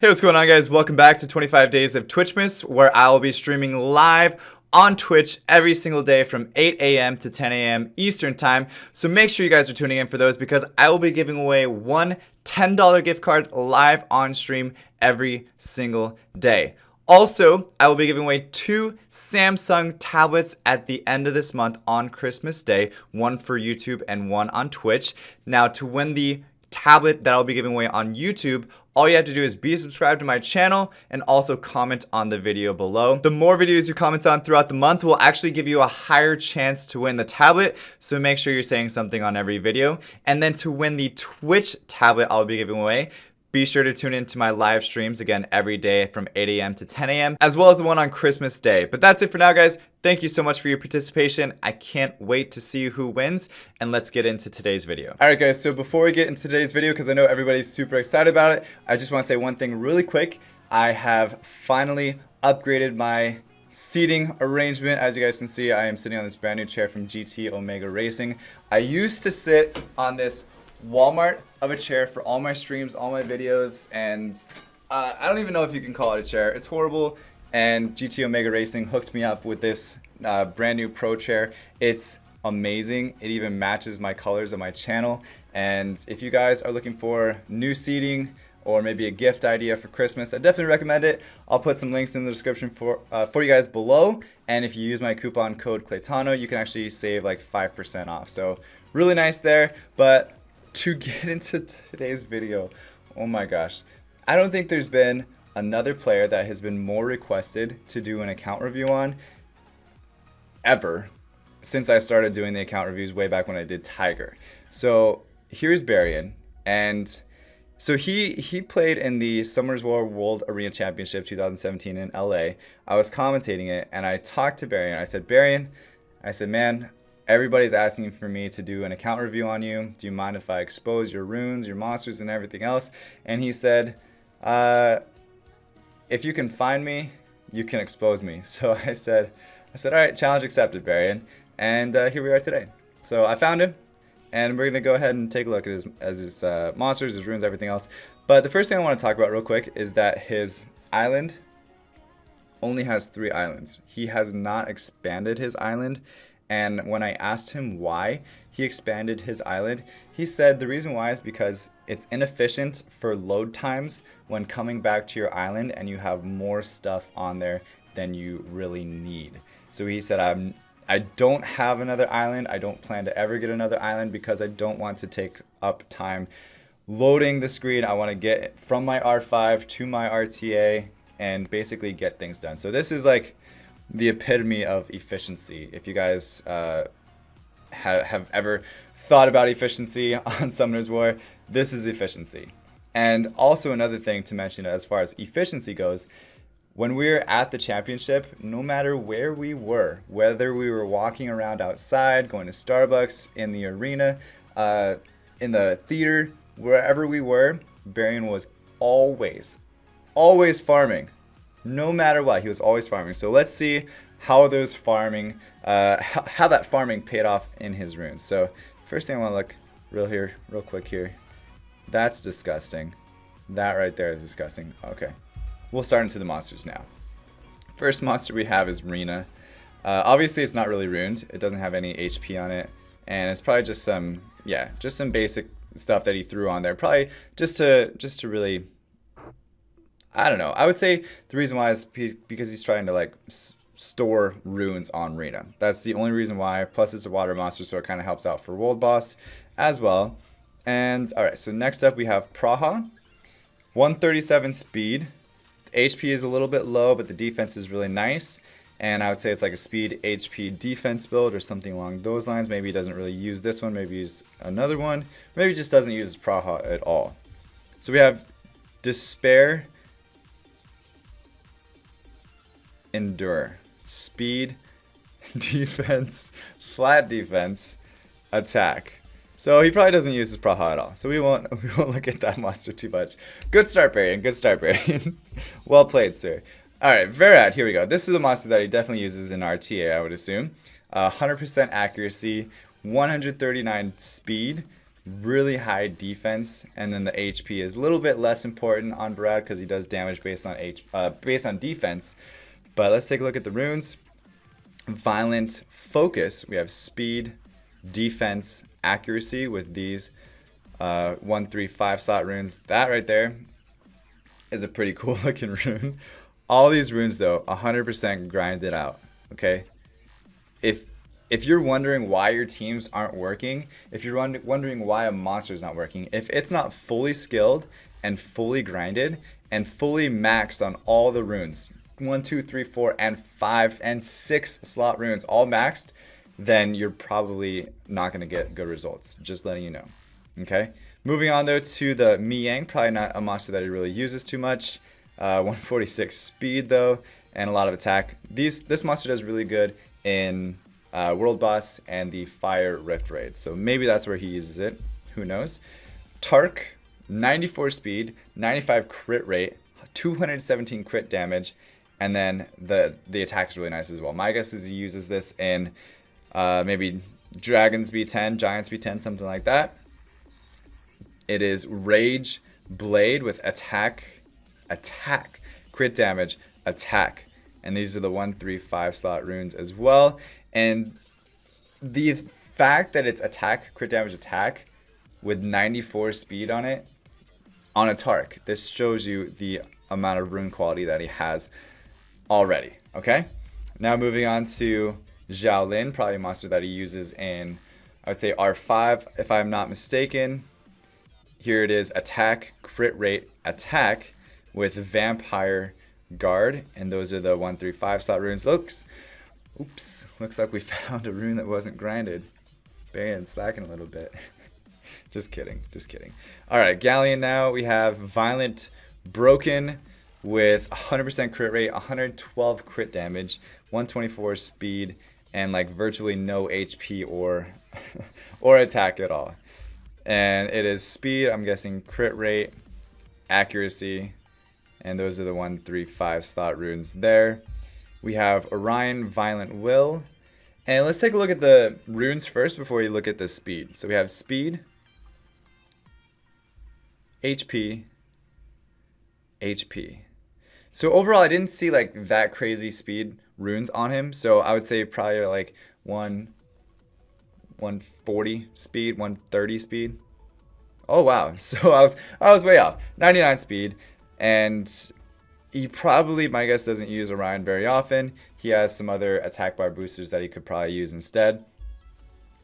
Hey, what's going on, guys? Welcome back to 25 Days of Twitchmas, where I will be streaming live on Twitch every single day from 8 a.m. to 10 a.m. Eastern Time. So make sure you guys are tuning in for those because I will be giving away one $10 gift card live on stream every single day. Also, I will be giving away 2 Samsung tablets at the end of this month on Christmas Day, one for YouTube and one on Twitch. Now, to win the tablet that I'll be giving away on YouTube, all you have to do is be subscribed to my channel and also comment on the video below. The more videos you comment on throughout the month will actually give you a higher chance to win the tablet, so make sure you're saying something on every video. And then to win the Twitch tablet I'll be giving away, be sure to tune into my live streams again every day from 8 a.m. to 10 a.m. as well as the one on Christmas Day. But that's it for now, guys. Thank you so much for your participation. I can't wait to see who wins, and let's get into today's video. All right, guys, so before we get into today's video, because I know everybody's super excited about it, I just want to say one thing really quick. I have finally upgraded my seating arrangement. As you guys can see, I am sitting on this brand new chair from GT Omega Racing. I used to sit on this Walmart of a chair for all my streams, all my videos, and I don't even know if you can call it a chair. It's horrible, and GT Omega Racing hooked me up with this brand new pro chair. It's amazing. It even matches my colors of my channel, and if you guys are looking for new seating or maybe a gift idea for Christmas, I definitely recommend it. I'll put some links in the description for you guys below, and if you use my coupon code Claytano, you can actually save like 5% off. So really nice there. But to get into today's video, oh my gosh, I don't think there's been another player that has been more requested to do an account review on ever since I started doing the account reviews way back when I did Tiger. So here's Barion, and so he played in the Summers War World Arena Championship 2017 in LA. I was commentating it, and I talked to Barion. I said, Barion, I said, man, everybody's asking for me to do an account review on you. Do you mind if I expose your runes, your monsters, and everything else? And he said, if you can find me, you can expose me. So I said, all right, challenge accepted, Barion. And here we are today. So I found him, and we're gonna go ahead and take a look at his monsters, his runes, everything else. But the first thing I want to talk about real quick is that his island only has 3 islands. He has not expanded his island. And when I asked him why he expanded his island, he said the reason why is because it's inefficient for load times when coming back to your island and you have more stuff on there than you really need. So he said, I don't have another island. I don't plan to ever get another island because I don't want to take up time loading the screen. I want to get from my R5 to my RTA and basically get things done. So this is like the epitome of efficiency. If you guys have ever thought about efficiency on Summoner's War, this is efficiency. And also another thing to mention as far as efficiency goes, when we were at the championship, no matter where we were, whether we were walking around outside, going to Starbucks, in the arena, in the theater, wherever we were, Barion was always farming. No matter what, he was always farming. So let's see how those farming, how that farming paid off in his runes. So first thing I want to look real quick here. That's disgusting. That right there is disgusting. Okay, we'll start into the monsters now. First monster we have is Rena. Obviously, it's not really runed. It doesn't have any HP on it, and it's probably just some basic stuff that he threw on there. Probably just to really, I don't know. I would say the reason why is because he's trying to like store runes on Rena. That's the only reason why. Plus it's a water monster, so it kind of helps out for World Boss as well. And all right, so next up we have Praha. 137 speed. The HP is a little bit low, but the defense is really nice. And I would say it's like a speed HP defense build or something along those lines. Maybe he doesn't really use this one. Maybe use another one. Maybe he just doesn't use Praha at all. So we have Despair, Endure, speed, defense, flat defense, attack. So he probably doesn't use his Praha at all. So we won't look at that monster too much. Good start, Barion. Good start, Barion. Well played, sir. All right, Verad, here we go. This is a monster that he definitely uses in RTA, I would assume. 100% accuracy, 139 speed, really high defense, and then the HP is a little bit less important on Brad because he does damage based on defense. But let's take a look at the runes. Violent Focus. We have speed, defense, accuracy with these 1, 3, 5 slot runes. That right there is a pretty cool looking rune. All these runes though, 100% grinded out. Okay, if you're wondering why your teams aren't working, if you're wondering why a monster is not working, if it's not fully skilled and fully grinded and fully maxed on all the runes, 1, 2, 3, 4, and 5 and 6 slot runes all maxed, then you're probably not going to get good results. Just letting you know. Okay. Moving on though to the Mi Yang, probably not a monster that he really uses too much. 146 speed though, and a lot of attack. This monster does really good in World Boss and the Fire Rift raid, so maybe that's where he uses it. Who knows? Tark, 94 speed, 95 crit rate, 217 crit damage, and then the attack is really nice as well. My guess is he uses this in maybe Dragons B10, Giants B10, something like that. It is Rage Blade with attack, crit damage, attack. And these are the 1, 3, 5 slot runes as well. And the fact that it's attack, crit damage, attack with 94 speed on it, on a Tark, this shows you the amount of rune quality that he has already. Okay? Now moving on to Xiaolin, probably a monster that he uses in, I would say, R5, if I'm not mistaken. Here it is, attack, crit rate, attack with Vampire Guard, and those are the 1, 3, 5 slot runes. Looks like we found a rune that wasn't grinded. Barion slacking a little bit. Just kidding. All right, Galleon now. We have Violent Broken with 100% crit rate, 112 crit damage, 124 speed, and like virtually no HP or attack at all. And it is speed, I'm guessing crit rate, accuracy, and those are the 1, 3, 5 slot runes there. We have Orion Violent Will. And let's take a look at the runes first before we look at the speed. So we have speed, HP, HP. So overall, I didn't see like that crazy speed runes on him. So I would say probably like 140 speed, 130 speed. Oh wow! So I was way off. 99 speed, and he probably, my guess, doesn't use Orion very often. He has some other attack bar boosters that he could probably use instead.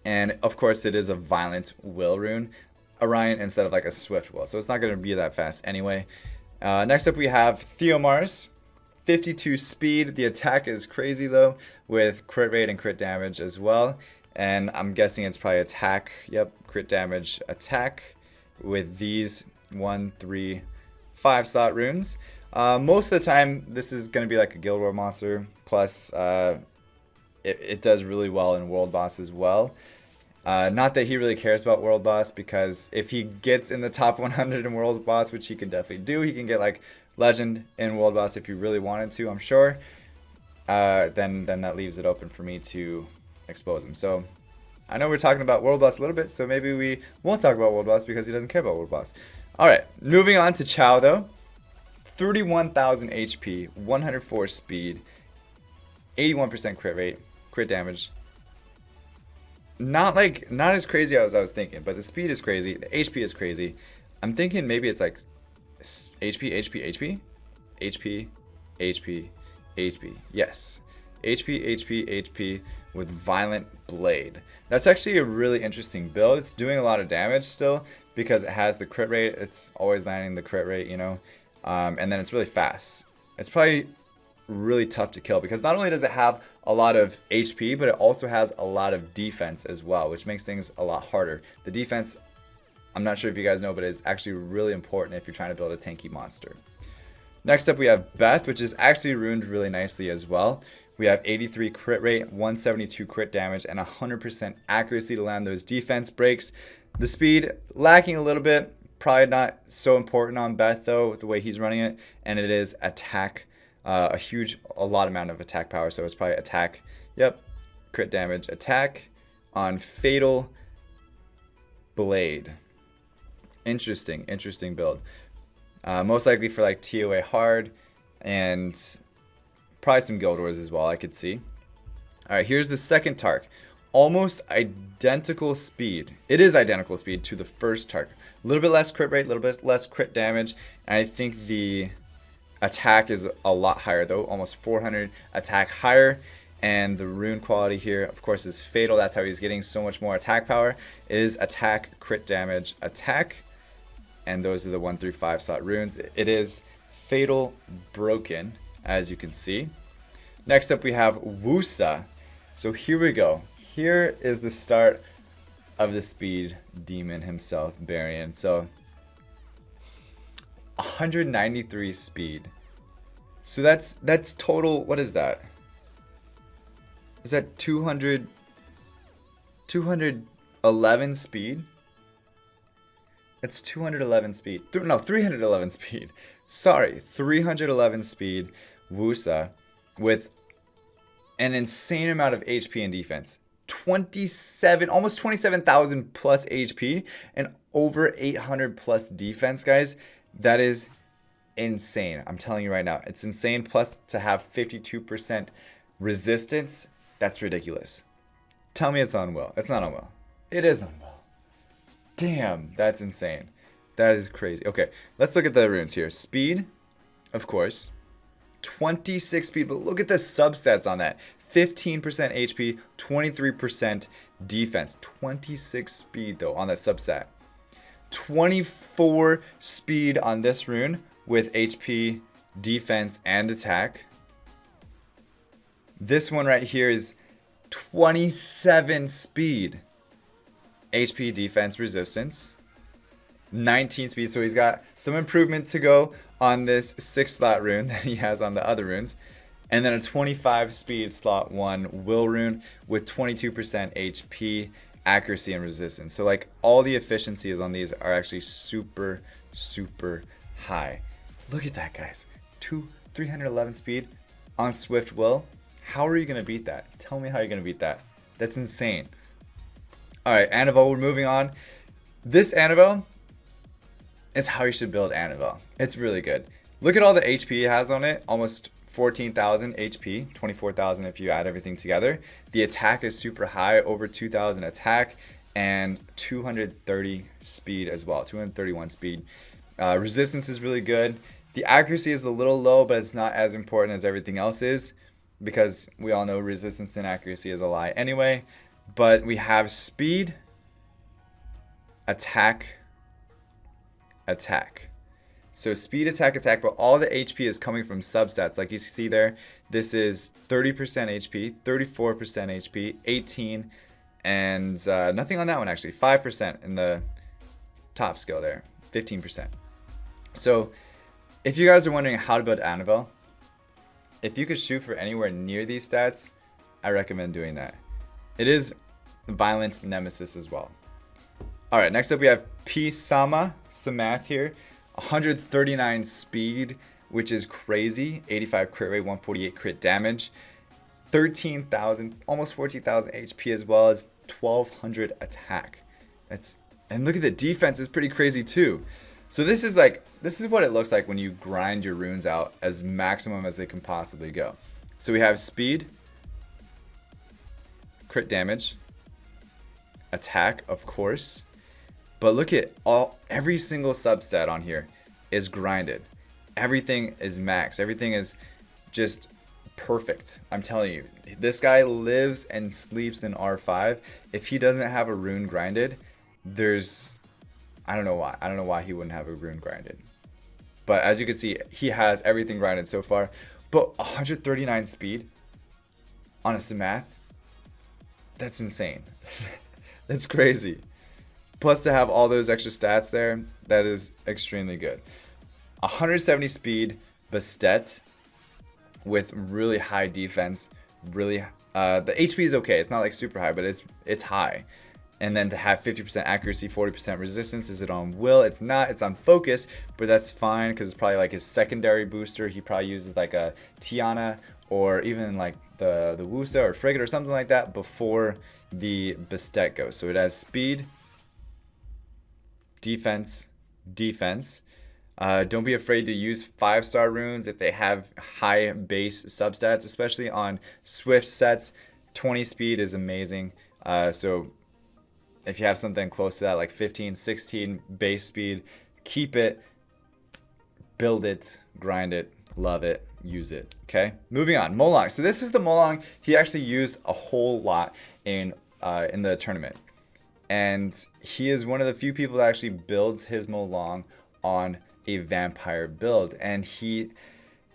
And of course, it is a Violent Will rune, Orion, instead of like a Swift Will. So it's not going to be that fast anyway. Next up, we have Theomars, 52 speed. The attack is crazy though, with crit rate and crit damage as well. And I'm guessing it's probably attack. Yep, crit damage, attack with these 1, 3, 5 slot runes. Most of the time, this is going to be like a Guild War monster. Plus, it does really well in World Boss as well. Not that he really cares about World Boss, because if he gets in the top 100 in World Boss, which he can definitely do, he can get like Legend in World Boss if he really wanted to, I'm sure. Then that leaves it open for me to expose him. So I know we're talking about World Boss a little bit, so maybe we won't talk about World Boss because he doesn't care about World Boss. All right, moving on to Chao though. 31,000 HP, 104 speed, 81% crit rate, crit damage. Not as crazy as I was thinking, but the speed is crazy, the HP is crazy. I'm thinking maybe it's like HP. Yes. HP with Violent Blade. That's actually a really interesting build. It's doing a lot of damage still because it has the crit rate. It's always landing the crit rate, you know. And then it's really fast. It's probably really tough to kill because not only does it have a lot of HP, but it also has a lot of defense as well, which makes things a lot harder. The defense, I'm not sure if you guys know, but it's actually really important if you're trying to build a tanky monster. Next up, we have Beth, which is actually runed really nicely as well. We have 83 crit rate, 172 crit damage, and 100% accuracy to land those defense breaks. The speed, lacking a little bit. Probably not so important on Beth, though, the way he's running it. And it is attack, a lot amount of attack power. So it's probably attack, yep, crit damage, attack on Fatal Blade. Interesting build. Most likely for like TOA hard and probably some Guild Wars as well, I could see. Alright, here's the second Tark. Almost identical speed. It is identical speed to the first Tark. A little bit less crit rate, a little bit less crit damage. And I think the attack is a lot higher though. Almost 400 attack higher. And the rune quality here, of course, is fatal. That's how he's getting so much more attack power. It is attack, crit damage, attack. And those are the 1 through 5 slot runes. It is fatal broken, as you can see. Next up we have Wusa. So here we go. Here is the start of the speed demon himself, Barion. So 193 speed. So that's total, what is that? Is that 211 speed? It's 211 speed. No, 311 speed. Sorry, 311 speed Wusa with an insane amount of HP and defense. 27, almost 27,000 plus HP and over 800 plus defense, guys. That is insane. I'm telling you right now, it's insane. Plus to have 52% resistance, that's ridiculous. Tell me it's on will. It's not on will. It is on will. Damn, that's insane. That is crazy. Okay, let's look at the runes here. Speed, of course. 26 speed, but look at the substats on that. 15% HP, 23% defense. 26 speed though on that substat. 24 speed on this rune with HP, defense, and attack. This one right here is 27 speed. HP, defense, resistance. 19 speed, so he's got some improvement to go on this 6 slot rune that he has on the other runes. And then a 25 speed slot 1 will rune with 22% HP, accuracy, and resistance. So like all the efficiencies on these are actually super high. Look at that, guys. 311 speed on Swift Will. How are you going to beat that? Tell me how you're going to beat that. That's insane. Alright, Annabelle, we're moving on. This Annabelle is how you should build Annabelle. It's really good. Look at all the HP it has on it. Almost 14,000 HP, 24,000 if you add everything together. The attack is super high, over 2,000 attack, and 230 speed as well, 231 speed. Resistance is really good. The accuracy is a little low, but it's not as important as everything else is, because we all know resistance and accuracy is a lie anyway. But we have speed, attack, attack. So speed, attack, attack, but all the HP is coming from substats. Like you see there, this is 30% HP, 34% HP, 18, and nothing on that one actually. 5% in the top skill there, 15%. So if you guys are wondering how to build Annabelle, if you could shoot for anywhere near these stats, I recommend doing that. It is Violent Nemesis as well. Alright, next up we have Samath here. 139 speed, which is crazy. 85 crit rate, 148 crit damage. 13,000, almost 14,000 HP as well as 1,200 attack. And look at the defense, is pretty crazy too. So this is what it looks like when you grind your runes out as maximum as they can possibly go. So we have speed, crit damage, attack, of course. But look at every single substat on here is grinded. Everything is max. Everything is just perfect. I'm telling you, this guy lives and sleeps in R5. If he doesn't have a rune grinded, I don't know why. I don't know why he wouldn't have a rune grinded. But as you can see, he has everything grinded so far. But 139 speed on a Samath, that's insane. That's crazy. Plus to have all those extra stats there, that is extremely good. 170 speed Bastet with really high defense. Really, the HP is okay. It's not like super high, but it's high. And then to have 50% accuracy, 40% resistance. Is it on will? It's not. It's on focus, but that's fine because it's probably like his secondary booster. He probably uses like a Tiana or even like the Wusa or Frigate or something like that before the Bastet goes. So it has speed, defense, defense. Don't be afraid to use 5-star runes if they have high base substats, especially on Swift sets. 20 speed is amazing. So if you have something close to that, like 15, 16 base speed, keep it, build it, grind it, love it, use it. Okay, moving on. Molong. So this is the Molong he actually used a whole lot in the tournament. And he is one of the few people that actually builds his Molong on a vampire build. And he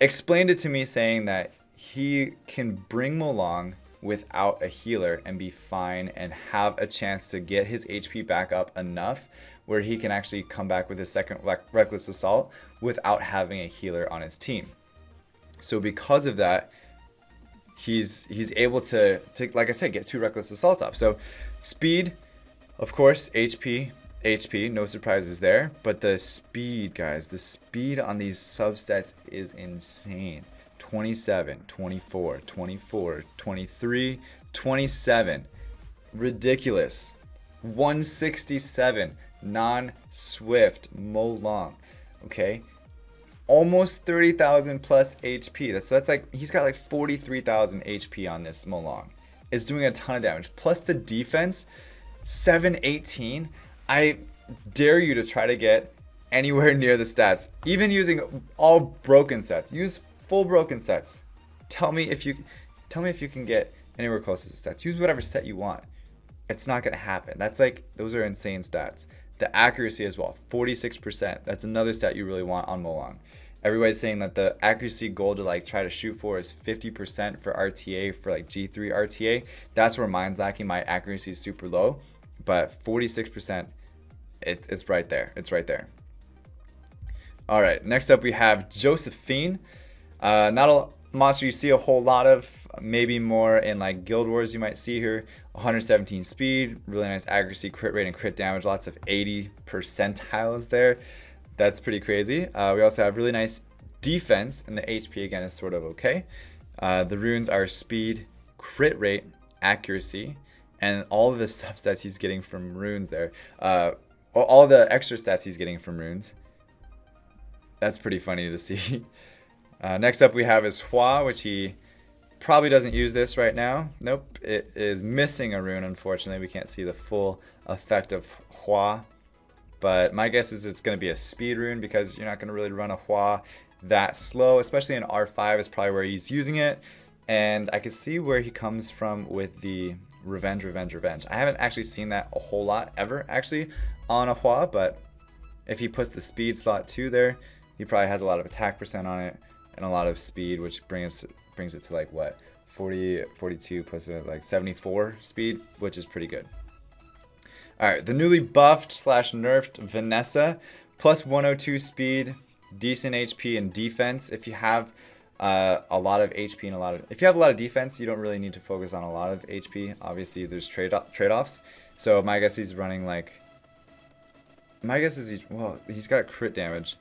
explained it to me saying that he can bring Molong without a healer and be fine and have a chance to get his HP back up enough where he can actually come back with his second Reckless Assault without having a healer on his team. So because of that, he's able to, like I said, get 2 Reckless Assaults off. So speed, of course, HP, no surprises there. But the speed, guys, the speed on these subsets is insane. 27, 24, 24, 23, 27. Ridiculous. 167 non-Swift Molong. Okay? Almost 30,000 plus HP. That's like, he's got like 43,000 HP on this Molong. It's doing a ton of damage. Plus the defense, 718. I dare you to try to get anywhere near the stats. Even using all broken sets. Use full broken sets. Tell me if you can get anywhere close to the stats. Use whatever set you want. It's not gonna happen. That's like, those are insane stats. The accuracy as well, 46%. That's another stat you really want on Molong. Everybody's saying that the accuracy goal to like try to shoot for is 50% for RTA, for like G3 RTA. That's where mine's lacking. My accuracy is super low, but 46%, it's right there. It's right there. All right, next up we have Josephine. Not a monster you see a whole lot of, maybe more in like Guild Wars you might see her. 117 speed, really nice accuracy, crit rate, and crit damage. Lots of 80 percentiles there. That's pretty crazy. We also have really nice defense, and the HP again is sort of okay. The runes are speed, crit rate, accuracy, and all of the substats he's getting from runes there. All the extra stats he's getting from runes. That's pretty funny to see. Next up we have is Hua, which he probably doesn't use this right now. Nope, it is missing a rune, unfortunately. We can't see the full effect of Hua. But my guess is it's going to be a speed rune because you're not going to really run a Hua that slow, especially in R5 is probably where he's using it. And I can see where he comes from with the Revenge. I haven't actually seen that a whole lot ever actually on a Hua, but if he puts the speed slot 2 there, he probably has a lot of attack percent on it and a lot of speed, which brings it to like what, 40, 42 plus like 74 speed, which is pretty good. All right, the newly buffed / nerfed Vanessa, plus 102 speed, decent HP and defense. If you have a lot of HP and if you have a lot of defense, you don't really need to focus on a lot of HP. Obviously, there's trade-offs. So my guess he's running like, he's got crit damage.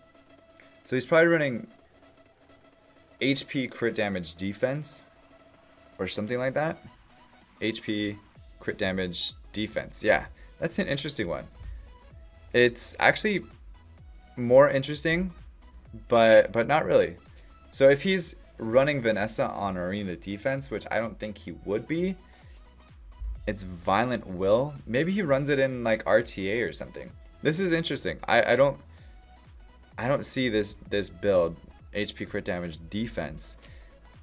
So he's probably running HP crit damage defense or something like that. HP crit damage defense. Yeah, that's an interesting one. It's actually more interesting, but not really. So if he's running Vanessa on Arena defense, which I don't think he would be, it's Violent Will. Maybe he runs it in like RTA or something. This is interesting. I don't see this build HP crit damage defense.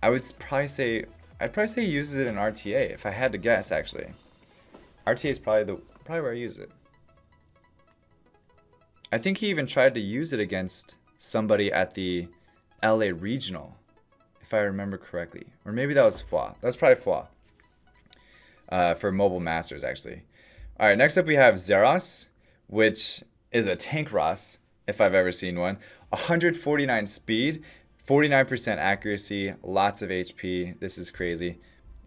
I'd probably say he uses it in RTA if I had to guess. Actually, RTA is probably where he uses it. I think he even tried to use it against somebody at the LA Regional, if I remember correctly, or maybe that was Fwa. That's probably Fwa. For Mobile Masters actually. All right, next up we have Zeros, which is a tank Ross if I've ever seen one. 149 speed, 49% accuracy, lots of HP. This is crazy.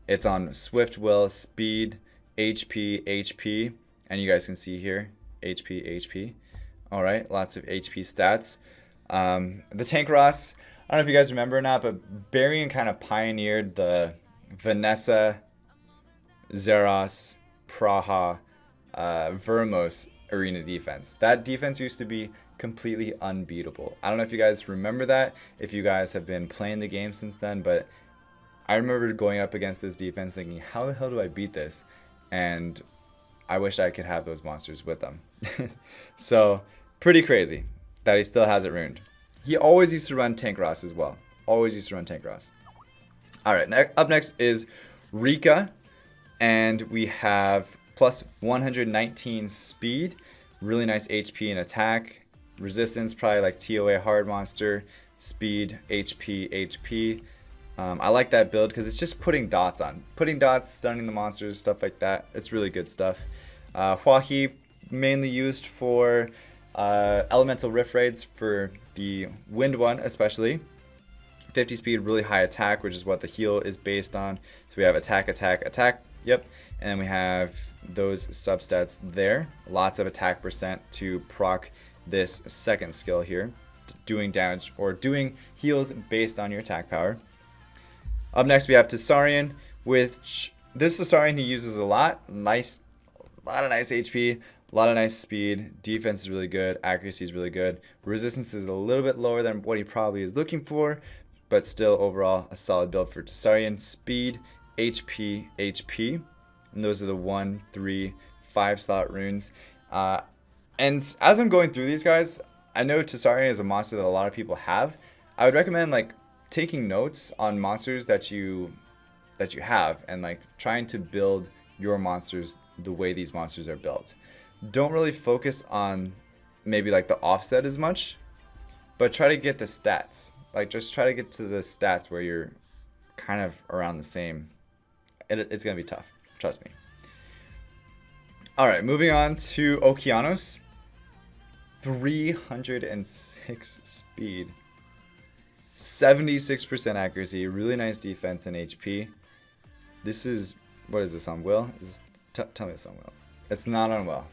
It's on Swift Will, speed, HP, and you guys can see here, HP. All right, lots of HP stats. The tank Ross, I don't know if you guys remember or not, but Barion kind of pioneered the Vanessa, Zeros, Praha, Vermos arena defense. That defense used to be completely unbeatable. I don't know if you guys remember that, if you guys have been playing the game since then, but I remember going up against this defense thinking, how the hell do I beat this? And I wish I could have those monsters with them. So pretty crazy that he still has it ruined. He always used to run Tank Ross as well. Always used to run Tank Ross. All right, up next is Rika, and we have plus 119 speed, really nice HP and attack, resistance probably like TOA hard monster, speed, HP. I like that build because it's just putting dots on. Putting dots, stunning the monsters, stuff like that. It's really good stuff. Hua-He mainly used for elemental rift raids for the wind one especially. 50 speed, really high attack, which is what the heal is based on. So we have attack. Yep. And then we have those substats there. Lots of attack percent to proc this second skill here. Doing damage or doing heals based on your attack power. Up next we have Tsarion, which this Tsarion he uses a lot. A lot of nice HP, a lot of nice speed. Defense is really good, accuracy is really good. Resistance is a little bit lower than what he probably is looking for, but still overall a solid build for Tsarion. Speed, HP. And those are the 1, 3, 5 slot runes. And as I'm going through these guys, I know Tsarion is a monster that a lot of people have. I would recommend like taking notes on monsters that you have and like trying to build your monsters the way these monsters are built. Don't really focus on maybe like the offset as much, but try to get the stats. Like just try to get to the stats where you're kind of around the same. It's gonna be tough, trust me. All right, moving on to Okeanos. 306 speed, 76% accuracy, really nice defense and HP. This is, what is this on Will? Tell me it's on Will. It's not on Will.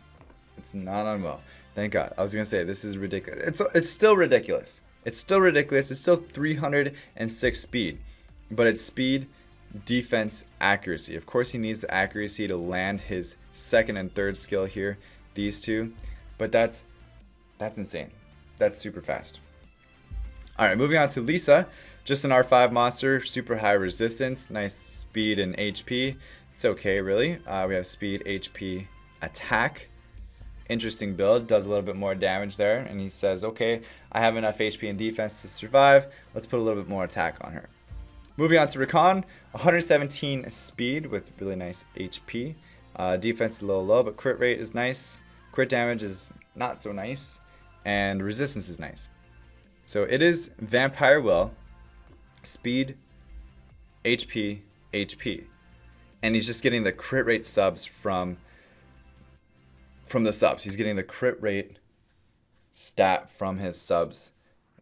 It's not on Will. Thank God. I was gonna say this is ridiculous. It's still ridiculous. It's still ridiculous. It's still 306 speed, but it's speed, defense, accuracy. Of course, he needs the accuracy to land his second and third skill here, these two, but that's insane. That's super fast. All right, moving on to Lisa, just an R5 monster, super high resistance, nice speed and HP. It's okay, really. We have speed, HP, attack. Interesting build, does a little bit more damage there, and he says, okay, I have enough HP and defense to survive. Let's put a little bit more attack on her. Moving on to Rakan, 117 speed with really nice HP. Defense is a little low, but crit rate is nice. Crit damage is not so nice, and resistance is nice. So it is Vampire Will, speed, HP, and he's just getting the crit rate subs from the subs. He's getting the crit rate stat from his subs,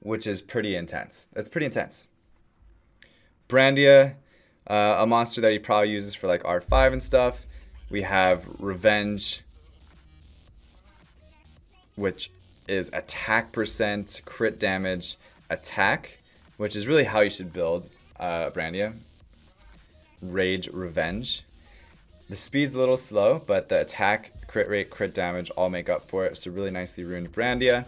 which is pretty intense. That's pretty intense. Brandia, a monster that he probably uses for like R5 and stuff. We have Revenge, which is attack percent, crit damage, attack, which is really how you should build Brandia. Rage, Revenge. The speed's a little slow, but the attack, crit rate, crit damage all make up for it. So really nicely runed Brandia.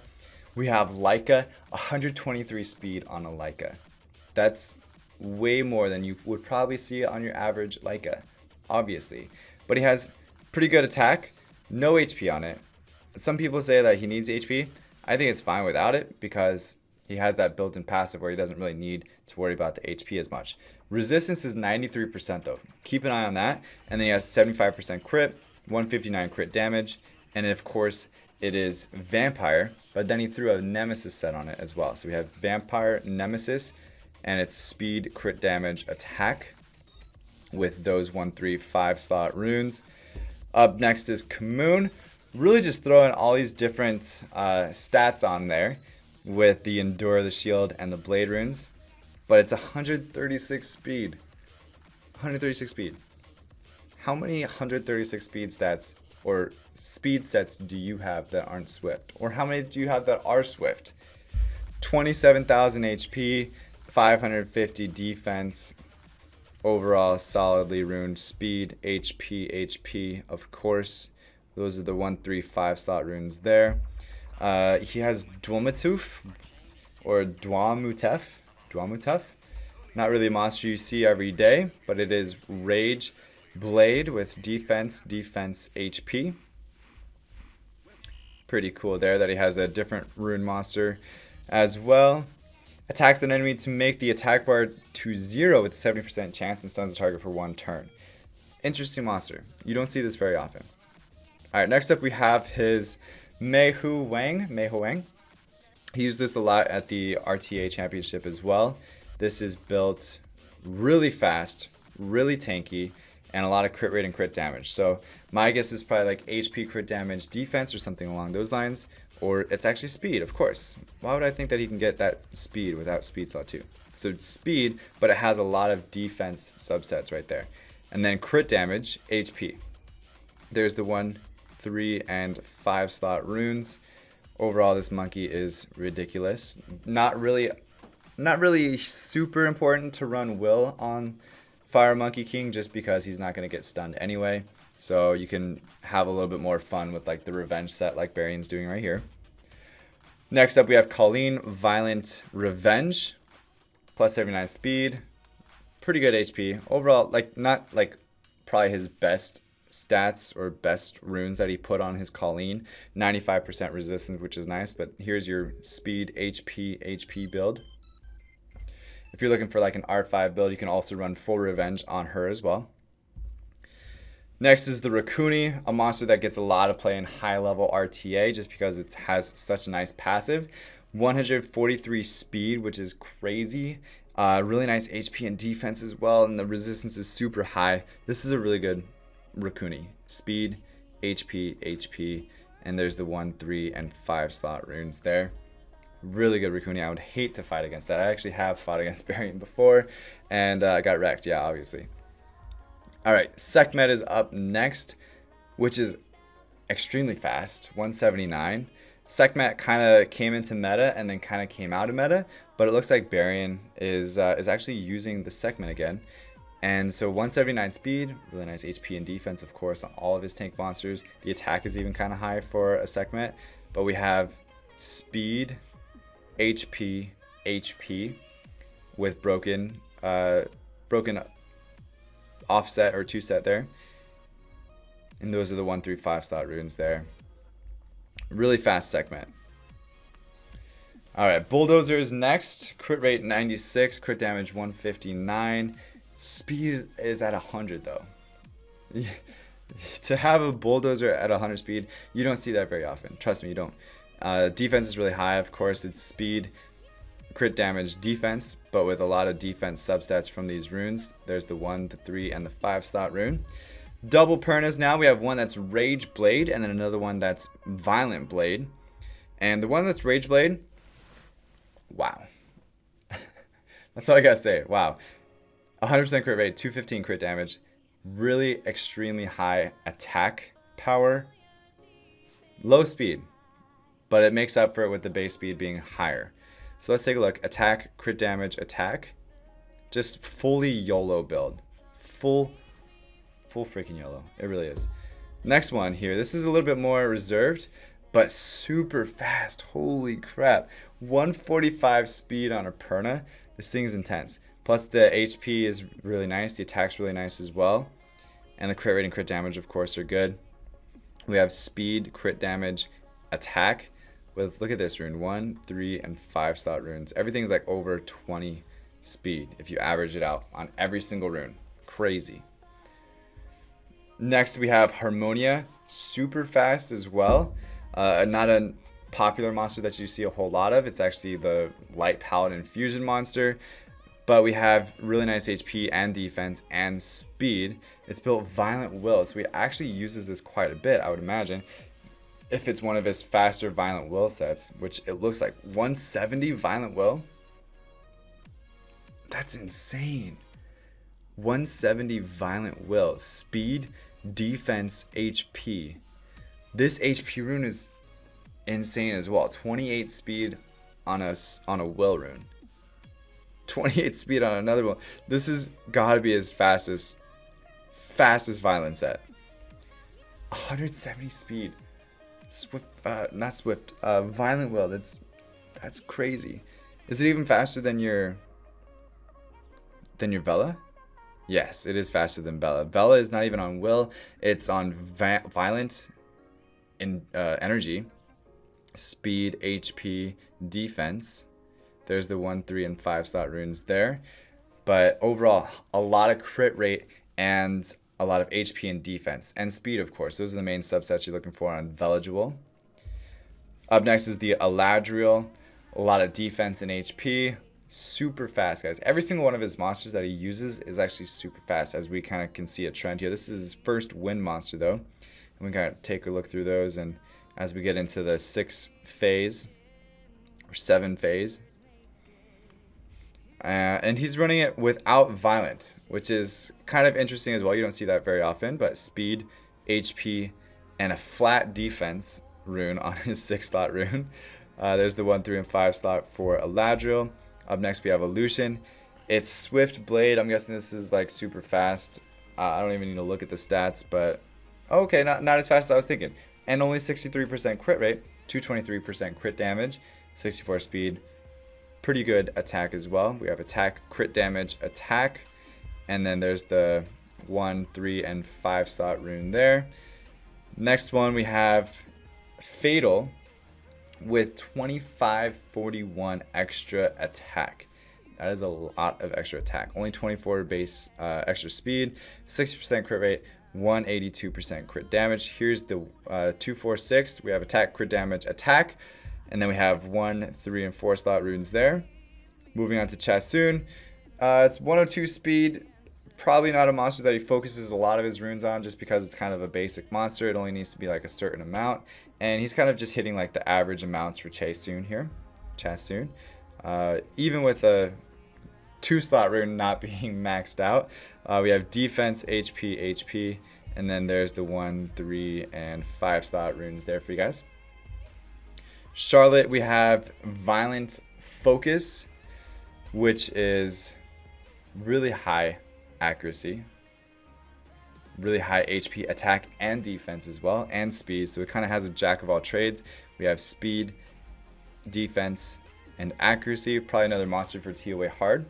We have Leica, 123 speed on a Leica. That's way more than you would probably see on your average Leica, obviously. But he has pretty good attack, no HP on it. Some people say that he needs HP. I think it's fine without it because he has that built-in passive where he doesn't really need to worry about the HP as much. Resistance is 93% though. Keep an eye on that. And then he has 75% crit, 159 crit damage, and of course it is Vampire, but then he threw a Nemesis set on it as well. So we have Vampire, Nemesis, and it's speed, crit damage, attack with those 1, 3, 5 slot runes. Up next is Kamoon. Really just throwing all these different stats on there with the Endure, the Shield, and the Blade runes. But it's 136 speed. 136 speed. How many 136 speed stats or speed sets do you have that aren't Swift? Or how many do you have that are Swift? 27,000 HP, 550 defense, overall solidly runed speed, HP, of course. Those are the 1, 3, 5 slot runes there. He has Dwamatuf or Dwamutef. Not really a monster you see every day, but it is Rage Blade with defense HP. Pretty cool there that he has a different rune monster as well. Attacks an enemy to make the attack bar to 0 with a 70% chance and stuns the target for 1 turn. Interesting monster. You don't see this very often. Alright, next up we have his Mei Hu Wang. He used this a lot at the RTA championship as well. This is built really fast, really tanky, and a lot of crit rate and crit damage. So my guess is probably like HP, crit damage, defense, or something along those lines. Or it's actually speed, of course. Why would I think that he can get that speed without speed slot 2? So it's speed, but it has a lot of defense subsets right there. And then crit damage, HP. There's the 1, 3, and 5 slot runes. Overall, this monkey is ridiculous. Not really super important to run Will on Fire Monkey King just because he's not going to get stunned anyway. So you can have a little bit more fun with like the revenge set like Barion's doing right here. Next up we have Colleen Violent Revenge. Plus 79 speed. Pretty good HP. Overall, like not like probably his best stats or best runes that he put on his Colleen. 95% resistance, which is nice, but here's your speed HP build. If you're looking for like an R5 build, you can also run full revenge on her as well. Next is the Raccoony, a monster that gets a lot of play in high level RTA just because it has such a nice passive. 143 speed, which is crazy. Really nice HP and defense as well, and the resistance is super high. This is a really good Raccoony. Speed, HP, and there's the 1, 3, and 5 slot runes there. Really good Raccoony. I would hate to fight against that. I actually have fought against Barion before and got wrecked, yeah, obviously. Alright, Sekhmet is up next, which is extremely fast, 179. Sekhmet kind of came into meta and then kind of came out of meta, but it looks like Barion is actually using the Sekhmet again. And so 179 speed, really nice HP and defense, of course, on all of his tank monsters. The attack is even kind of high for a Sekhmet, but we have speed, HP with broken offset or 2 set there. And those are the 1, 3, 5 slot runes there. Really fast Sekhmet. Alright, Bulldozer is next. Crit rate 96, crit damage 159. Speed is at 100 though. To have a Bulldozer at 100 speed, you don't see that very often. Trust me, you don't. Defense is really high, of course. It's speed, crit damage, defense, but with a lot of defense substats from these runes. There's the 1, the 3, and the 5 slot rune. Double Pernas now. We have one that's Rage Blade and then another one that's Violent Blade. And the one that's Rage Blade, wow. That's all I gotta say. Wow. 100% crit rate, 215 crit damage. Really extremely high attack power. Low speed, but it makes up for it with the base speed being higher. So let's take a look. Attack, crit damage, attack. Just fully YOLO build. Full freaking YOLO. It really is. Next one here. This is a little bit more reserved, but super fast. Holy crap. 145 speed on a Perna. This thing's intense. Plus the HP is really nice. The attack's really nice as well. And the crit rate and crit damage, of course, are good. We have speed, crit damage, attack. With, look at this rune, 1, 3, and 5 slot runes. Everything's like over 20 speed if you average it out on every single rune. Crazy. Next we have Harmonia, super fast as well. Not a popular monster that you see a whole lot of. It's actually the light paladin fusion monster. But we have really nice HP and defense and speed. It's built Violent Will, so he actually uses this quite a bit, I would imagine. If it's one of his faster Violent Will sets, which it looks like 170 Violent Will. That's insane. 170 Violent Will. Speed, defense, HP. This HP rune is insane as well. 28 speed on a Will rune. 28 speed on another one. This is gotta be his fastest violent set. 170 speed. Swift, not Swift, Violent Will. That's crazy. Is it even faster than your Vela? Yes, it is faster than Vela. Vela is not even on Will. It's on Violent in energy, speed, HP, defense. There's the 1, 3, and 5 slot runes there. But overall, a lot of crit rate and a lot of HP and defense. And speed, of course. Those are the main subsets you're looking for on Vela Jewel. Up next is the Eladriel. A lot of defense and HP. Super fast, guys. Every single one of his monsters that he uses is actually super fast, as we kind of can see a trend here. This is his first wind monster, though. And we kind of take a look through those. And as we get into the 6 phase, or 7 phase, and he's running it without Violent, which is kind of interesting as well. You don't see that very often, but speed, HP, and a flat defense rune on his 6 slot rune. There's the 1, 3, and 5 slot for Eladriel. Up next we have Illusion. It's Swift Blade. I'm guessing this is like super fast. I don't even need to look at the stats, but okay, not as fast as I was thinking. And only 63% crit rate, 223% crit damage, 64 speed. Pretty good attack as well. We have attack, crit damage, attack, and then there's the 1, 3, and 5 slot rune there. Next one we have Fatal with 2541 extra attack. That is a lot of extra attack. Only 24 base extra speed, 60% crit rate, 182% crit damage. Here's the 246. We have attack, crit damage, attack. And then we have 1, 3, and 4 slot runes there. Moving on to Chasun. It's 102 speed. Probably not a monster that he focuses a lot of his runes on, just because it's kind of a basic monster. It only needs to be like a certain amount. And he's kind of just hitting like the average amounts for Chasun here. Chasun. Even with a 2 slot rune not being maxed out. We have defense, HP, and then there's the 1, 3, and 5 slot runes there for you guys. Charlotte, we have Violent Focus, which is really high accuracy, really high HP, attack, and defense as well, and speed. So it kind of has a jack of all trades. We have speed, defense, and accuracy. Probably another monster for TOA hard.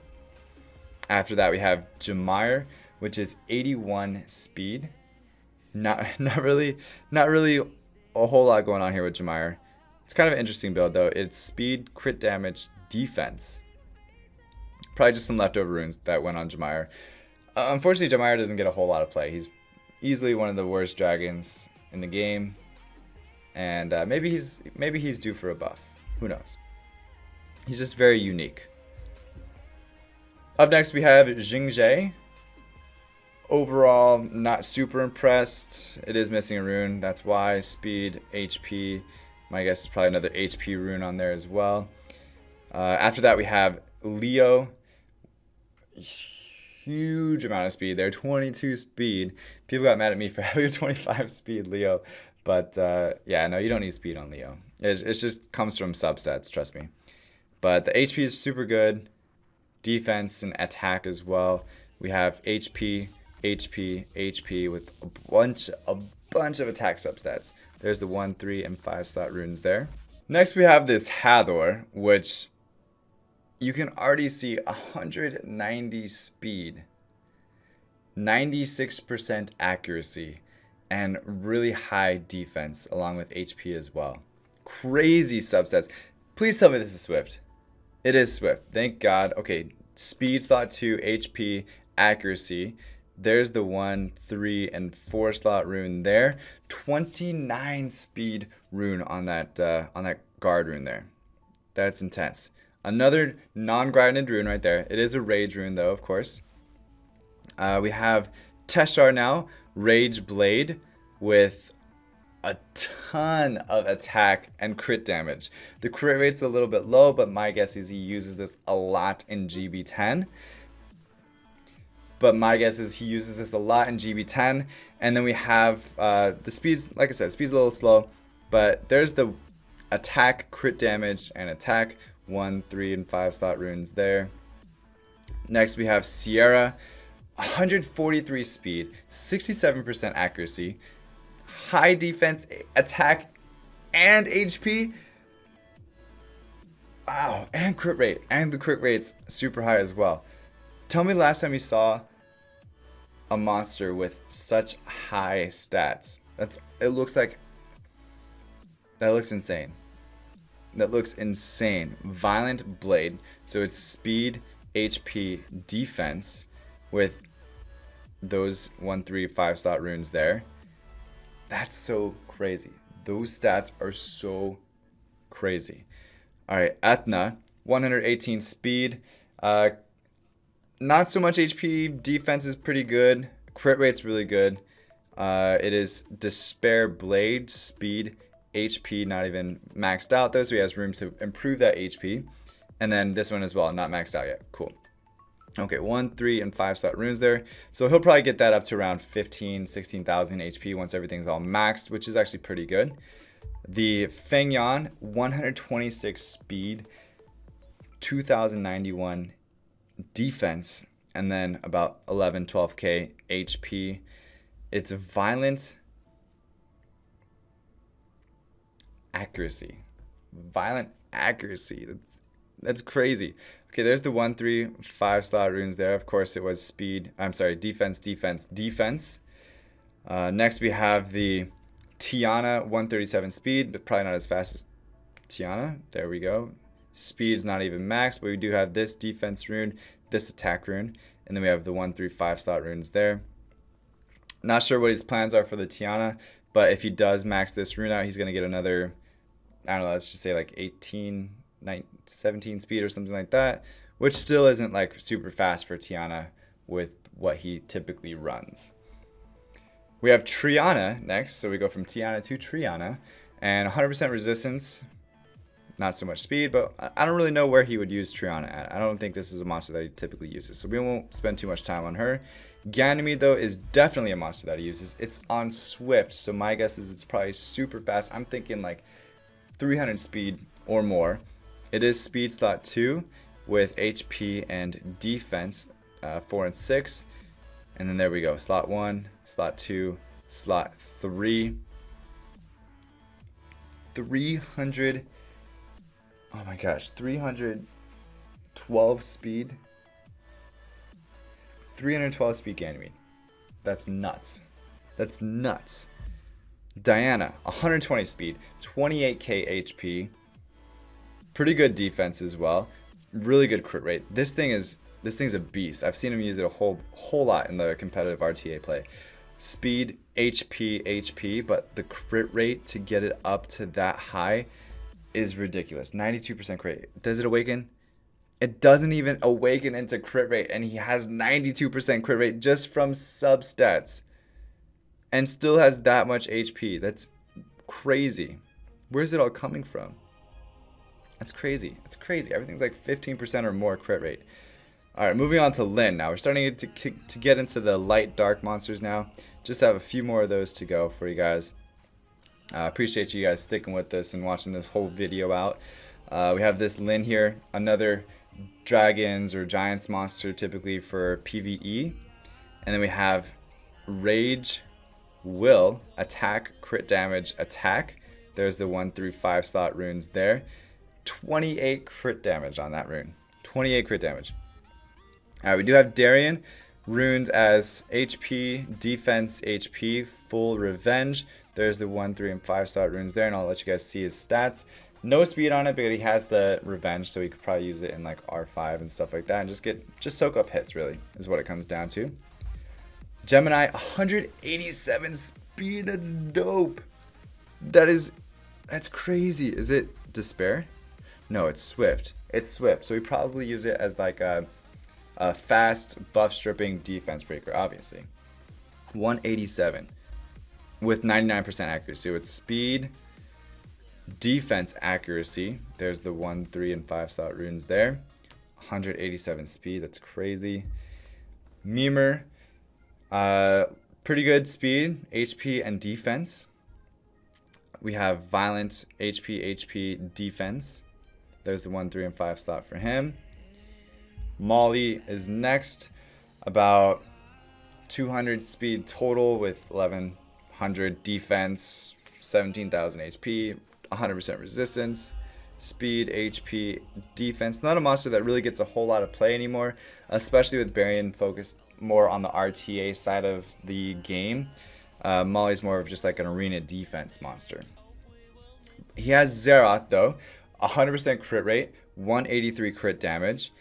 After that, we have Jamire, which is 81 speed. Not really a whole lot going on here with Jamire. It's kind of an interesting build, though. It's speed, crit damage, defense. Probably just some leftover runes that went on Jamire. Unfortunately, Jamire doesn't get a whole lot of play. He's easily one of the worst dragons in the game, and maybe he's due for a buff. Who knows? He's just very unique. Up next, we have Jingzhe. Overall, not super impressed. It is missing a rune. That's why. Speed, HP. My guess is probably another HP rune on there as well. After that, we have Leo. Huge amount of speed there. 22 speed. People got mad at me for having 25 speed Leo. But yeah, no, you don't need speed on Leo. It just comes from substats, trust me. But the HP is super good. Defense and attack as well. We have HP with a bunch of attack substats. There's the 1, 3, and 5 slot runes there. Next we have this Hathor, which you can already see 190 speed, 96% accuracy, and really high defense along with HP as well. Crazy subsets. Please tell me this is Swift. It is Swift. Thank God. Okay, speed slot 2, HP, accuracy. There's the 1, 3, and 4 slot rune there. 29 speed rune on that guard rune there. That's intense. Another non-grinded rune right there. It is a rage rune though, of course. We have Teshar now, Rage Blade, with a ton of attack and crit damage. The crit rate's a little bit low, but my guess is he uses this a lot in GB10. And then we have the speeds, like I said, speed's a little slow, but there's the attack, crit damage, and attack. 1, 3, and 5 slot runes there. Next we have Sierra, 143 speed, 67% accuracy, high defense, attack, and HP. Wow, and crit rate. And the crit rate's super high as well. Tell me the last time you saw a monster with such high stats. It looks like, that looks insane. That looks insane. Violent Blade. So it's speed, HP, defense with those 1, 3, 5 slot runes there. That's so crazy. Those stats are so crazy. All right, Ethna, 118 speed. Not so much HP. Defense is pretty good. Crit rate's really good. It is Despair Blade, speed, HP, not even maxed out though, so he has room to improve that HP. And then this one as well, not maxed out yet. Cool. Okay, 1, 3, and 5 slot runes there. So he'll probably get that up to around 15, 16,000 HP once everything's all maxed, which is actually pretty good. The Feng Yan, 126 speed, 2,091 defense, and then about 11, 12k HP. It's violent accuracy. Violent accuracy. That's crazy. Okay, there's the 1, 3, 5 slot runes there. Of course, it was speed. I'm sorry, defense, defense, defense. Next, we have the Tiana, 137 speed, but probably not as fast as Tiana. There we go. Speed's not even maxed, but we do have this defense rune, this attack rune, and then we have the 1, 3, 5 slot runes there. Not sure what his plans are for the Tiana, but if he does max this rune out, he's going to get another, I don't know, let's just say like 18, 19, 17 speed or something like that, which still isn't like super fast for Tiana with what he typically runs. We have Triana next, so we go from Tiana to Triana, and 100% resistance, not so much speed, but I don't really know where he would use Triana at. I don't think this is a monster that he typically uses, so we won't spend too much time on her. Ganymede, though, is definitely a monster that he uses. It's on Swift, so my guess is it's probably super fast. I'm thinking like 300 speed or more. It is speed slot 2 with HP and defense 4 and 6. And then there we go. Slot 1, slot 2, slot 3. 300. Oh my gosh. 312 speed. 312 speed Ganymede. That's nuts. That's nuts. Diana, 120 speed, 28k HP. Pretty good defense as well. Really good crit rate. This thing's a beast. I've seen him use it a whole lot in the competitive RTA play. Speed, HP, but the crit rate to get it up to that high is ridiculous. 92% crit rate. Does it awaken? It doesn't even awaken into crit rate, and he has 92% crit rate just from substats. And still has that much HP. That's crazy. Where's it all coming from? That's crazy. It's crazy. Everything's like 15% or more crit rate. All right, moving on to Lyn. Now we're starting to get into the light dark monsters now. Just have a few more of those to go for you guys. Appreciate you guys sticking with this and watching this whole video out. We have this Lyn here, another dragons or giants monster typically for PvE. And then we have Rage, Will, attack, crit damage, attack. There's the 1 through 5 slot runes there. 28 crit damage on that rune. 28 crit damage. We do have Barion, runes as HP, defense, HP, full revenge. There's the 1, 3, and 5 slot runes there, and I'll let you guys see his stats. No speed on it, but he has the revenge, so he could probably use it in like R5 and stuff like that, and just soak up hits. Really, is what it comes down to. Gemini, 187 speed. That's dope. That's crazy. Is it Despair? No, it's Swift. It's Swift. So we probably use it as like a fast buff stripping defense breaker, obviously. 187 with 99% accuracy. So it's speed, defense accuracy. There's the 1, 3, and 5 slot runes there. 187 speed. That's crazy. Mimer, pretty good speed, HP, and defense. We have violent, HP, defense. There's the 1, 3, and 5 slot for him. Molly is next, about 200 speed total with 1100 100 defense, 17,000 HP, 100% resistance, speed, HP, defense. Not a monster that really gets a whole lot of play anymore, especially with Barion focused more on the RTA side of the game. Molly's more of just like an arena defense monster. He has Zeroth though, 100% crit rate, 183 crit damage,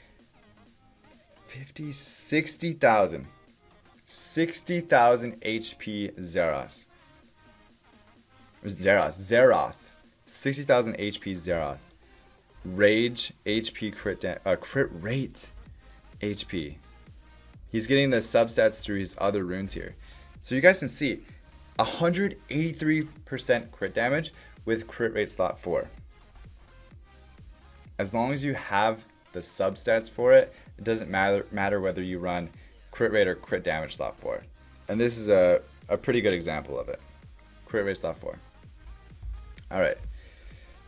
60,000 HP Zeroth. Zeroth. 60,000 HP Zeroth. Rage, HP, crit rate, HP. He's getting the substats through his other runes here. So you guys can see 183% crit damage with crit rate slot 4. As long as you have the substats for it, it doesn't matter whether you run crit rate or crit damage slot 4. And this is a pretty good example of it. Crit rate slot 4. Alright.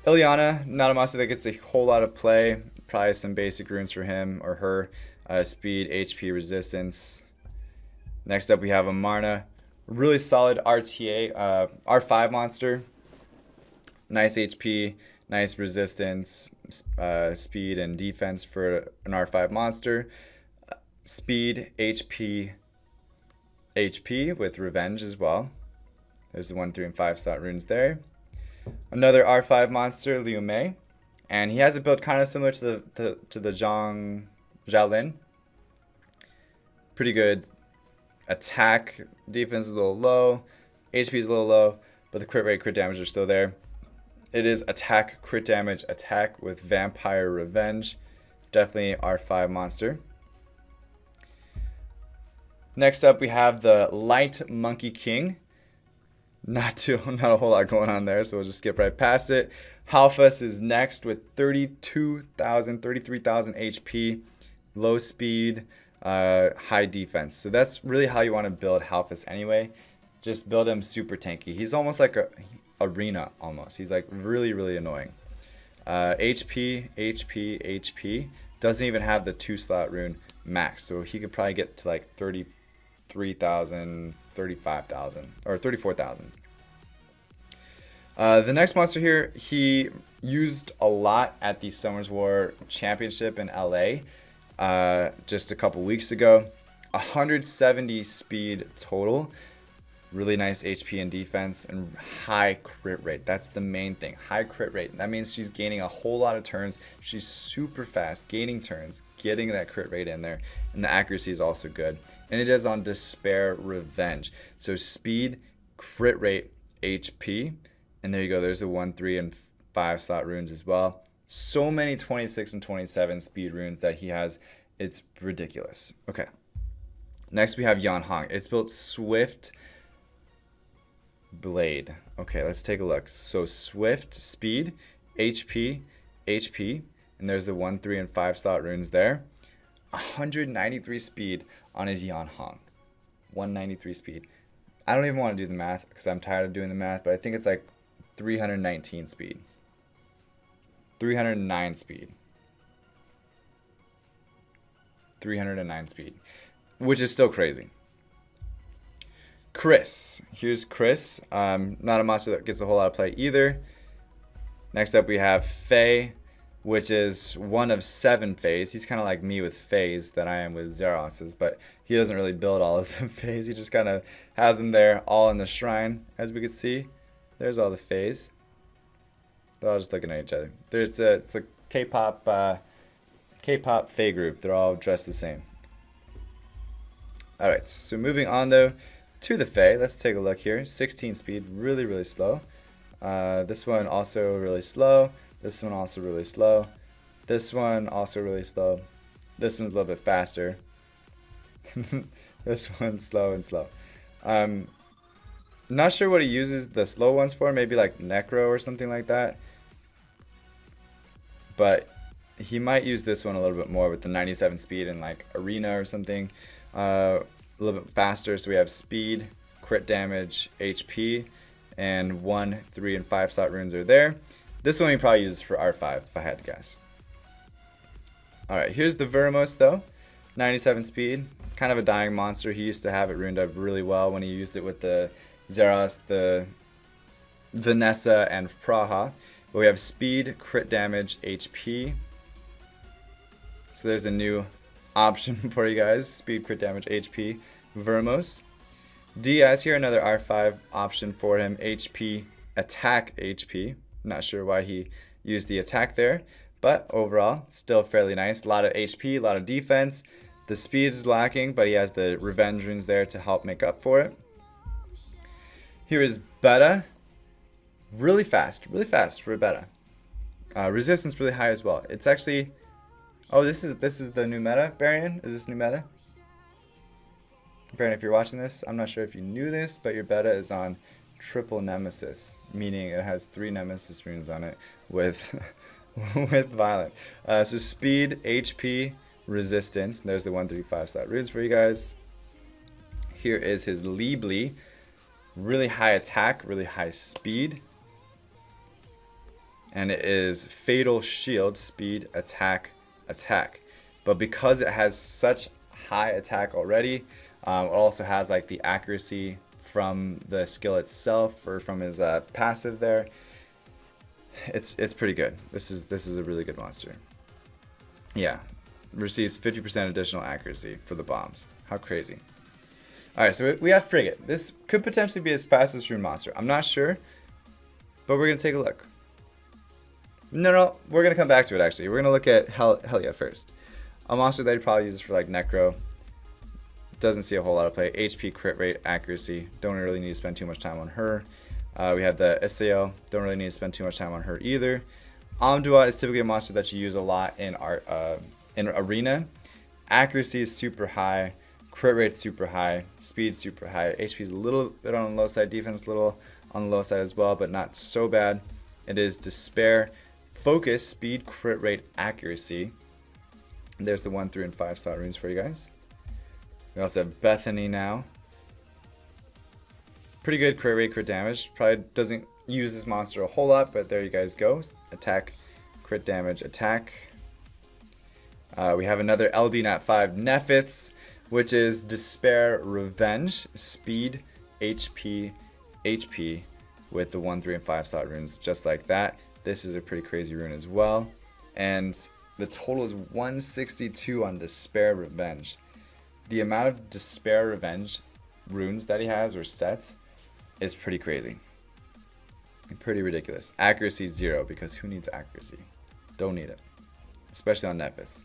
Ileana, not a monster that gets a whole lot of play. Probably some basic runes for him or her. Speed, HP, resistance. Next up we have Amarna. Really solid RTA, R5 monster. Nice HP, nice resistance, speed, and defense for an R5 monster. Speed, HP with revenge as well. There's the 1, 3, and 5 slot runes there. Another R5 monster, Liu Mei, and he has a build kind of similar to the Xiaolin. Pretty good attack, defense is a little low, HP is a little low, but the crit rate, crit damage are still there. It is attack, crit damage, attack with vampire revenge. Definitely R5 monster. Next up we have the Light Monkey King. Not a whole lot going on there, so we'll just skip right past it. Halfus is next with 33,000 HP, low speed, high defense. So that's really how you want to build Halfus anyway. Just build him super tanky. He's almost like a arena almost. He's like really annoying. HP. Doesn't even have the 2 slot rune max, so he could probably get to like 33,000, 35,000, or 34,000. The next monster here, he used a lot at the Summers War Championship in LA just a couple weeks ago. 170 speed total. Really nice HP and defense and high crit rate. That's the main thing. High crit rate. That means she's gaining a whole lot of turns. She's super fast, gaining turns, getting that crit rate in there. And the accuracy is also good. And it is on Despair Revenge. So speed, crit rate, HP. And there you go. There's the 1, 3, and 5 slot runes as well. So many 26 and 27 speed runes that he has. It's ridiculous. Okay. Next we have Yan Hong. It's built Swift Blade. Okay, let's take a look. So Swift, speed, HP, and there's the 1, 3, and 5 slot runes there. 193 speed on his Yan Hong. 193 speed. I don't even want to do the math because I'm tired of doing the math, but I think it's like 319 speed. 309 speed. 309 speed, which is still crazy. Chris. Here's Chris. Not a monster that gets a whole lot of play either. Next up we have Faye, which is one of 7 Fays. He's kind of like me with Fays that I am with Zeros's, but he doesn't really build all of the Fays. He just kind of has them there all in the shrine, as we can see. There's all the Fays. They're all just looking at each other. It's a K-pop Faye group. They're all dressed the same. Alright, so moving on though to the Faye. Let's take a look here. 16 speed, really slow. This one also really slow. This one also really slow. This one also really slow. This one's a little bit faster. This one's slow and slow. Not sure what he uses the slow ones for. Maybe like Necro or something like that. But he might use this one a little bit more with the 97 speed and like Arena or something. A little bit faster. So we have speed, crit damage, HP, and 1, 3, and 5 slot runes are there. This one he probably uses for R5 if I had to guess. Alright, here's the Vermos though. 97 speed. Kind of a dying monster. He used to have it runed up really well when he used it with the Zeros, the Vanessa, and Praha. But we have speed, crit damage, HP. So there's a new option for you guys. Speed, crit damage, HP, Vermos. Diaz here, another R5 option for him. HP, attack, HP. Not sure why he used the attack there, but overall, still fairly nice. A lot of HP, a lot of defense. The speed is lacking, but he has the revenge runes there to help make up for it. Here is Beta. Really fast for a Beta. Resistance really high as well. It's actually, oh, this is the new meta, Barion? Is this new meta? Barion, if you're watching this, I'm not sure if you knew this, but your Beta is on triple nemesis, meaning it has 3 nemesis runes on it with with violent. So speed, HP, resistance. There's the 1, 3, 5 slot runes for you guys. Here is his Libli. Really high attack, really high speed. And it is Fatal Shield, speed, attack, attack. But because it has such high attack already, it also has like the accuracy from the skill itself, or from his passive there. It's pretty good. This is a really good monster. Yeah, receives 50% additional accuracy for the bombs. How crazy! All right, so we have Frigate. This could potentially be his fastest rune monster. I'm not sure, but we're gonna take a look. No, we're gonna come back to it. Actually, we're gonna look at Helia first. A monster that he probably uses for like Necro. Doesn't see a whole lot of play. HP, crit rate, accuracy. Don't really need to spend too much time on her. We have the Iseo. Don't really need to spend too much time on her either. Amduat is typically a monster that you use a lot in Arena. Accuracy is super high. Crit rate super high. Speed super high. HP is a little bit on the low side. Defense a little on the low side as well, but not so bad. It is Despair. Focus, speed, crit rate, accuracy. There's the 1, 3, and 5 slot runes for you guys. We also have Bethany now. Pretty good crit rate, crit damage. Probably doesn't use this monster a whole lot, but there you guys go. Attack, crit damage, attack. We have another LD Nat 5 Nephiths, which is Despair, Revenge, Speed, HP, HP, with the 1, 3, and 5 slot runes, just like that. This is a pretty crazy rune as well. And the total is 162 on Despair, Revenge. The amount of Despair, Revenge runes that he has, or sets, is pretty crazy. Pretty ridiculous. Accuracy 0, because who needs accuracy? Don't need it. Especially on Nephiths.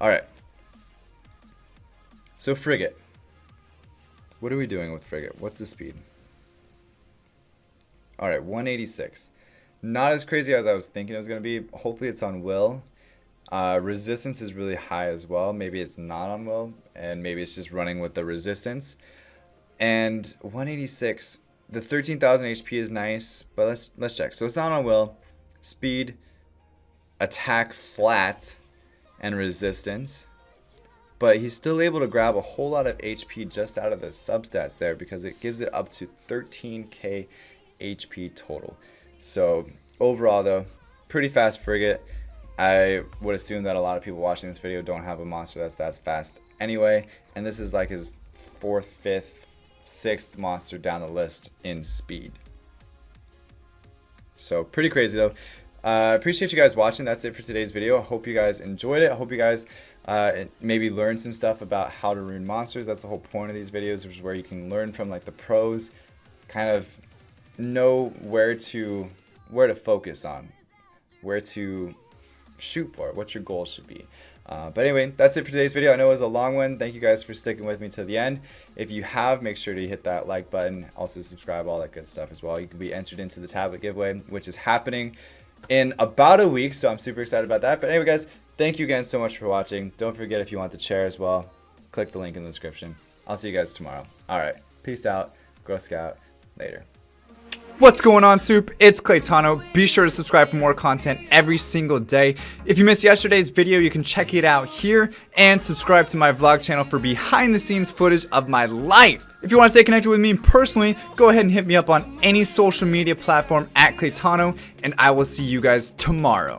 Alright. So Frigate. What are we doing with Frigate? What's the speed? Alright, 186. Not as crazy as I was thinking it was going to be. Hopefully it's on Will. Resistance is really high as well. Maybe it's not on Will, and maybe it's just running with the resistance. And 186, the 13,000 HP is nice, but let's check. So it's not on Will. Speed, attack flat, and resistance. But he's still able to grab a whole lot of HP just out of the substats there, because it gives it up to 13k HP total. So overall though, pretty fast Frigate. I would assume that a lot of people watching this video don't have a monster that's that fast anyway, and this is like his 4th, 5th, 6th monster down the list in speed. So pretty crazy though. Appreciate you guys watching. That's it for today's video. I hope you guys enjoyed it. I hope you guys maybe learned some stuff about how to rune monsters. That's the whole point of these videos, which is where you can learn from like the pros, kind of know where to focus on, where to shoot for, what your goals should be. But anyway, that's it for today's video. I know it was a long one. Thank you guys for sticking with me to the end. If you have, make sure to hit that like button, also subscribe, all that good stuff as well. You can be entered into the tablet giveaway, which is happening in about a week, so I'm super excited about that. But anyway guys, thank you again so much for watching. Don't forget, if you want to share as well, click the link in the description. I'll see you guys tomorrow. Alright, peace out, Girl Scout, later. What's going on, Soup? It's Claytano. Be sure to subscribe for more content every single day. If you missed yesterday's video, you can check it out here, and subscribe to my vlog channel for behind the scenes footage of my life. If you want to stay connected with me personally, go ahead and hit me up on any social media platform at Claytano, and I will see you guys tomorrow.